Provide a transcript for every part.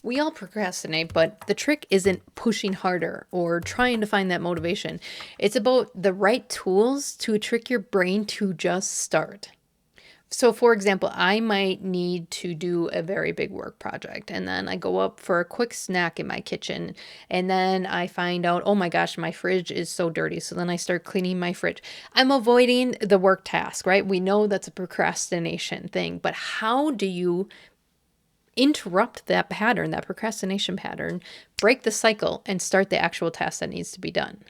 We all procrastinate, but the trick isn't pushing harder or trying to find that motivation. It's about the right tools to trick your brain to just start. So, for example, I might need to do a very big work project, and then I go up for a quick snack in my kitchen, and then I find out, oh my gosh, my fridge is so dirty. So then I start cleaning my fridge. I'm avoiding the work task, right? We know that's a procrastination thing, but how do you interrupt that pattern, that procrastination pattern, break the cycle, and start the actual task that needs to be done?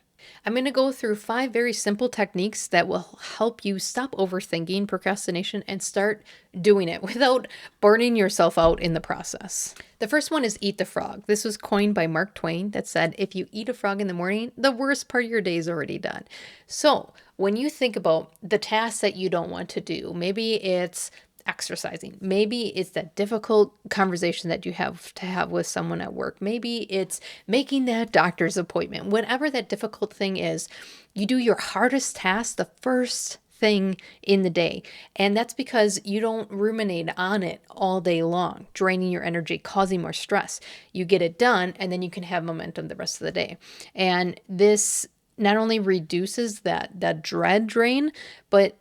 I'm going to go through 5 very simple techniques that will help you stop overthinking procrastination and start doing it without burning yourself out in the process. The first one is eat the frog. This was coined by Mark Twain that said, if you eat a frog in the morning, the worst part of your day is already done. So when you think about the tasks that you don't want to do, maybe it's exercising. Maybe it's that difficult conversation that you have to have with someone at work. Maybe it's making that doctor's appointment. Whatever that difficult thing is, you do your hardest task the first thing in the day. And that's because you don't ruminate on it all day long, draining your energy, causing more stress. You get it done, and then you can have momentum the rest of the day. And this not only reduces that dread drain, but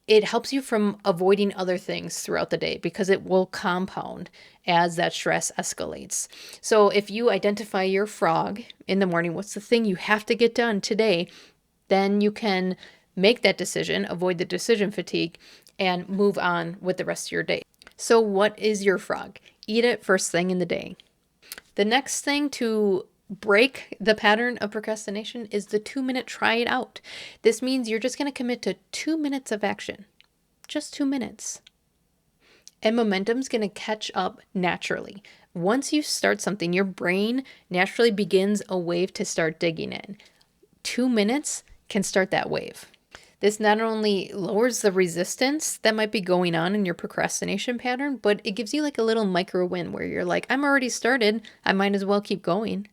it helps you from avoiding other things throughout the day because it will compound as that stress escalates. So if you identify your frog in the morning, what's the thing you have to get done today, then you can make that decision, avoid the decision fatigue, and move on with the rest of your day. So what is your frog? Eat it first thing in the day. The next thing to break the pattern of procrastination is the 2-minute try it out. This means you're just going to commit to 2 minutes of action, just 2 minutes. And momentum's going to catch up naturally. Once you start something, your brain naturally begins a wave to start digging in. 2 minutes can start that wave. This not only lowers the resistance that might be going on in your procrastination pattern, but it gives you like a little micro win where you're like, I'm already started. I might as well keep going.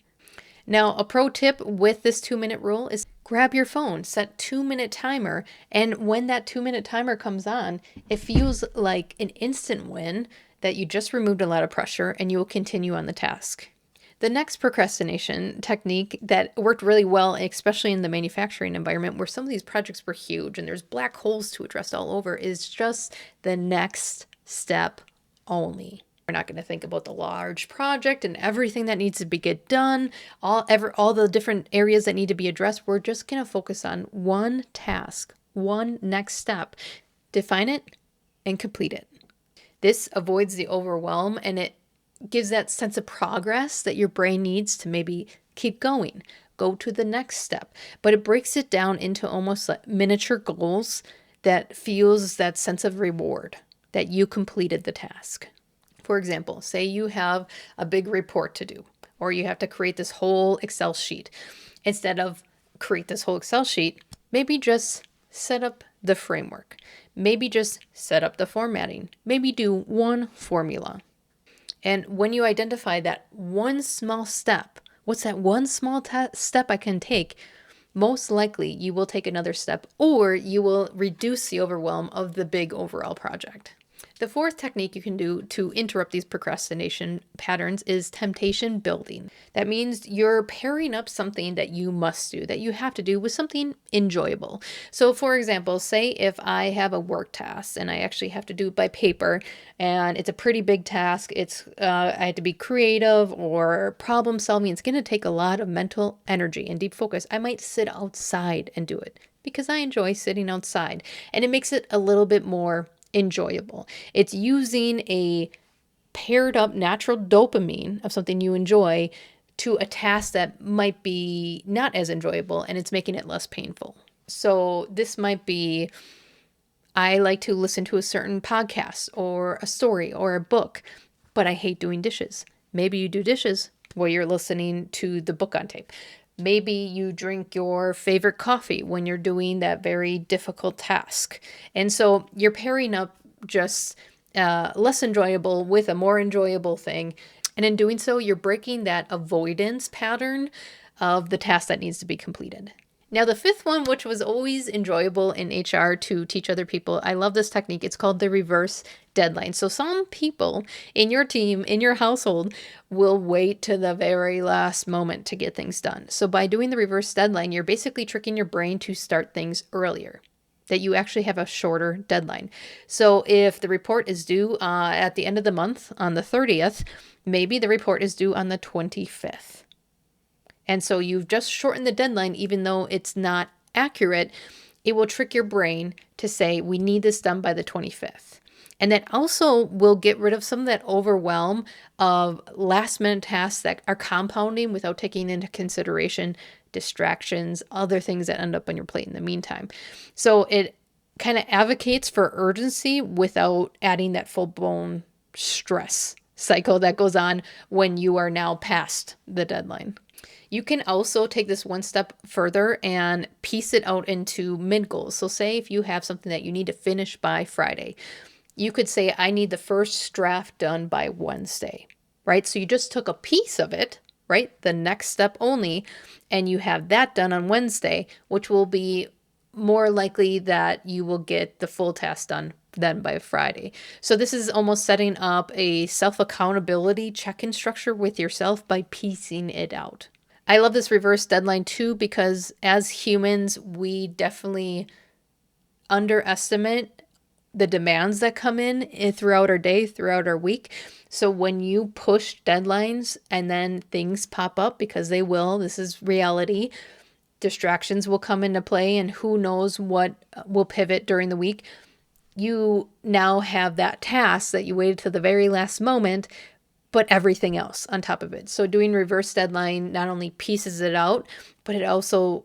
Now, a pro tip with this 2-minute rule is grab your phone, set 2-minute timer, and when that 2-minute timer comes on, it feels like an instant win that you just removed a lot of pressure and you will continue on the task. The next procrastination technique that worked really well, especially in the manufacturing environment where some of these projects were huge and there's black holes to address all over, is just the next step only. We're not going to think about the large project and everything that needs to get done, all the different areas that need to be addressed. We're just going to focus on one task, one next step, define it and complete it. This avoids the overwhelm and it gives that sense of progress that your brain needs to maybe keep going, go to the next step. But it breaks it down into almost like miniature goals that feels that sense of reward that you completed the task. For example, say you have a big report to do, or you have to create this whole Excel sheet. Instead of create this whole Excel sheet, maybe just set up the framework. Maybe just set up the formatting. Maybe do one formula. And when you identify that one small step, what's that one small step I can take? Most likely you will take another step or you will reduce the overwhelm of the big overall project. The fourth technique you can do to interrupt these procrastination patterns is temptation building. That means you're pairing up something that you must do, that you have to do, with something enjoyable. So for example, say if I have a work task and I actually have to do it by paper and it's a pretty big task, I had to be creative or problem solving. It's going to take a lot of mental energy and deep focus. I might sit outside and do it because I enjoy sitting outside and it makes it a little bit more enjoyable. It's using a paired up natural dopamine of something you enjoy to a task that might be not as enjoyable, and it's making it less painful. So this might be, I like to listen to a certain podcast or a story or a book, but I hate doing dishes. Maybe you do dishes while you're listening to the book on tape. Maybe you drink your favorite coffee when you're doing that very difficult task. And so you're pairing up just less enjoyable with a more enjoyable thing. And in doing so, you're breaking that avoidance pattern of the task that needs to be completed. Now, the fifth one, which was always enjoyable in HR to teach other people, I love this technique. It's called the reverse deadline. So some people in your team, in your household, will wait to the very last moment to get things done. So by doing the reverse deadline, you're basically tricking your brain to start things earlier, that you actually have a shorter deadline. So if the report is due at the end of the month on the 30th, maybe the report is due on the 25th. And so you've just shortened the deadline, even though it's not accurate. It will trick your brain to say, we need this done by the 25th. And that also will get rid of some of that overwhelm of last minute tasks that are compounding without taking into consideration distractions, other things that end up on your plate in the meantime. So it kind of advocates for urgency without adding that full-blown stress cycle that goes on when you are now past the deadline. You can also take this one step further and piece it out into mid goals. So say if you have something that you need to finish by Friday, you could say, I need the first draft done by Wednesday, right? So you just took a piece of it, right? The next step only, and you have that done on Wednesday, which will be more likely that you will get the full task done then by Friday. So this is almost setting up a self-accountability check-in structure with yourself by piecing it out. I love this reverse deadline too, because as humans, we definitely underestimate the demands that come in throughout our day, throughout our week. So when you push deadlines and then things pop up, because they will, this is reality, distractions will come into play and who knows what will pivot during the week. You now have that task that you waited to the very last moment, but everything else on top of it. So doing reverse deadline not only pieces it out, but it also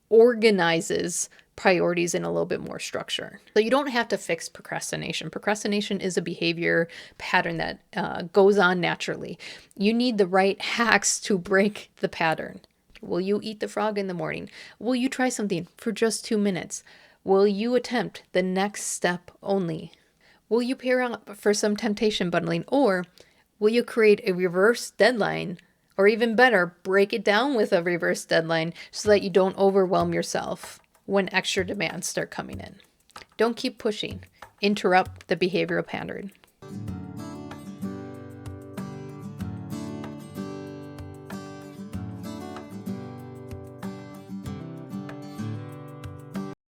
organizes priorities in a little bit more structure. So you don't have to fix procrastination. Procrastination is a behavior pattern that goes on naturally. You need the right hacks to break the pattern. Will you eat the frog in the morning? Will you try something for just 2 minutes? Will you attempt the next step only? Will you pair up for some temptation bundling? Or will you create a reverse deadline? Or even better, break it down with a reverse deadline so that you don't overwhelm yourself when extra demands start coming in. Don't keep pushing. Interrupt the behavioral pattern.